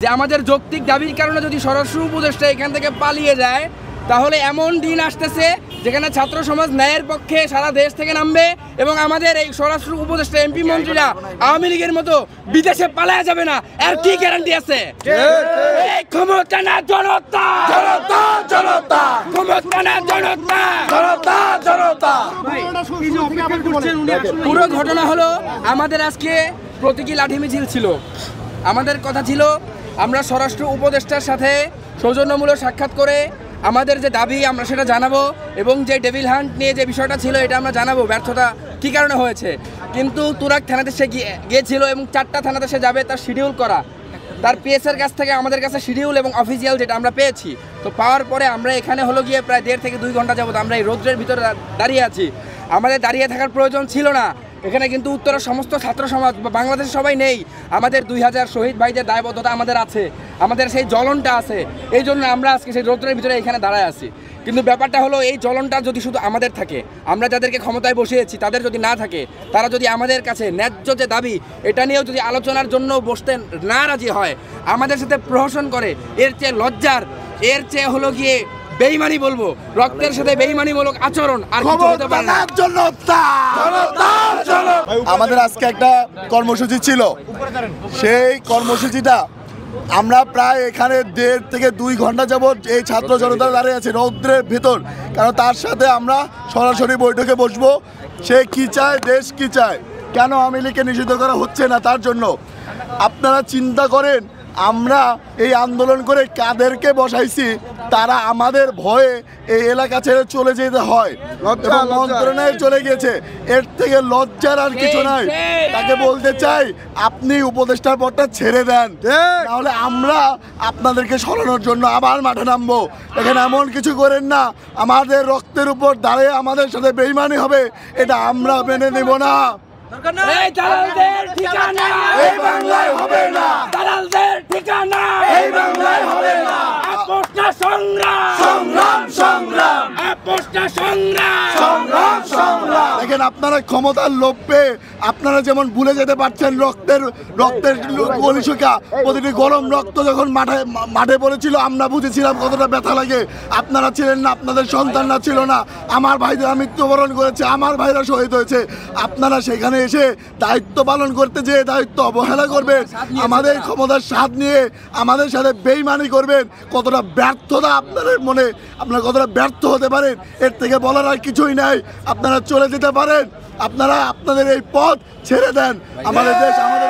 যে আমাদের যৌক্তিক দাবির কারণে যদি স্বরাষ্ট্র উপদেষ্টা এখান থেকে পালিয়ে যায় তাহলে এমন দিন আসতেছে যেখানে ছাত্র সমাজ ন্যায়ের পক্ষে সারা দেশ থেকে নামবে এবং আমাদের এই স্বরাষ্ট্র উপদেষ্টা এমপি মন্ত্রীরা আওয়ামী লীগের মতো বিদেশে পালায়া যাবে না। এর কি গ্যারান্টি আছে? ক্ষমতা না জনতা, জনতা জনতা, ক্ষমতা না জনতা, জনতা জনতা। পুরো ঘটনা হলো আমাদের আজকে প্রতীকী লাঠি মিছিল ছিল। আমাদের কথা ছিল আমরা স্বরাষ্ট্র উপদেষ্টার সাথে সৌজন্যমূলক সাক্ষাৎ করে আমাদের যে দাবি আমরা সেটা জানাবো এবং যে ডেভিল হান্ট নিয়ে যে বিষয়টা ছিল এটা আমরা জানাবো ব্যর্থতা কী কারণে হয়েছে। কিন্তু তুরাগ থানাতে সে গিয়েছিল এবং 4টা থানাতে সে যাবে তার শিডিউল করা, তার পিএসের কাছ থেকে আমাদের কাছে শিডিউল এবং অফিসিয়াল যেটা আমরা পেয়েছি। তো পাওয়ার পরে আমরা এখানে হলো গিয়ে প্রায় 1.5 থেকে 2 ঘন্টা যাবত আমরা এই রৌদ্রের ভিতরে দাঁড়িয়ে আছি। আমাদের দাঁড়িয়ে থাকার প্রয়োজন ছিল না। এখানে কিন্তু উত্তরের সমস্ত ছাত্র সমাজ বা বাংলাদেশের সবাই নেই। আমাদের 2000 শহীদ ভাইদের দায়বদ্ধতা আমাদের আছে, আমাদের সেই জ্বলনটা আছে। এই জন্য আমরা আজকে সেই রৌদ্রের ভিতরে এখানে দাঁড়ায় আছি। কিন্তু ব্যাপারটা হলো এই জ্বলনটা যদি শুধু আমাদের থাকে, আমরা যাদেরকে ক্ষমতায় বসিয়েছি তাদের যদি না থাকে, তারা যদি আমাদের কাছে ন্যায্য যে দাবি এটা নিয়েও যদি আলোচনার জন্য বসতে না রাজি হয়, আমাদের সাথে প্রহসন করে, এর চেয়ে লজ্জার, এর চেয়ে হলো গিয়ে বেইমানি বলবো, রক্তের সাথে বেইমানিমূলক আচরণ আর কিছু হতে পারে না। আমাদের আজকে একটা কর্মসূচি ছিল, সেই কর্মসূচিটা আমরা প্রায় এখানে 1.5 থেকে 2 ঘন্টা যাবত এই ছাত্র জনতা দাঁড়িয়ে আছে রৌদ্রের ভিতর। কারণ তার সাথে আমরা সরাসরি বৈঠকে বসবো। সে কি চায়, দেশ কি চায়, কেন আওয়ামী লীগকে নিষিদ্ধ করা হচ্ছে না তার জন্য। আপনারা চিন্তা করেন আমরা এই আন্দোলন করে কাদেরকে বসাইছি, তারা আমাদের ভয়ে এই এলাকা ছেড়ে চলে যেতে হয় এবং মন্ত্রণালয়ে চলে গেছে। এর থেকে লজ্জার আর কিছু নাই। তাকে বলতে চাই আপনি উপদেষ্টার পদটা ছেড়ে দেন, তাহলে আমরা আপনাদেরকে সরানোর জন্য আবার মাঠে নামবো। এখানে এমন কিছু করেন না, আমাদের রক্তের উপর দাঁড়িয়ে আমাদের সাথে বেইমানি হবে, এটা আমরা মেনে নেব না। এই দালালদের ঠিকানা এই বাংলায় হবে না, দালালদের ঠিকানা এই বাংলায় হবে না। আপোষটা সংগ্রাম, সংগ্রাম সংগ্রাম, আপোষটা সংগ্রাম, সংগ্রাম সংগ্রাম। দেখেন আপনারা ক্ষমতার লোভে আপনারা যেমন ভুলে যেতে পারছেন রক্তের গলিশুকা, প্রতিটি গরম রক্ত যখন মাঠে পড়েছিল আমরা বুঝেছিলাম কতটা ব্যথা লাগে। আপনারা ছিলেন না, আপনাদের সন্তানরা ছিল না। আমার ভাইরা মৃত্যুবরণ করেছে, আমার ভাইরা শহীদ হয়েছে। আপনারা সেখানে এসে দায়িত্ব পালন করতে যেয়ে দায়িত্ব অবহেলা করবেন, আমাদের ক্ষমতার স্বাদ নিয়ে আমাদের সাথে বেইমানি করবেন। কতটা ব্যর্থতা আপনাদের মনে, আপনারা কতটা ব্যর্থ হতে পারেন এর থেকে বলার আর কিছুই নাই। আপনারা চলে যেতে পারেন, আপনারা আপনাদের এই পথ ছেড়ে দেন, আমাদের দেশ আমাদের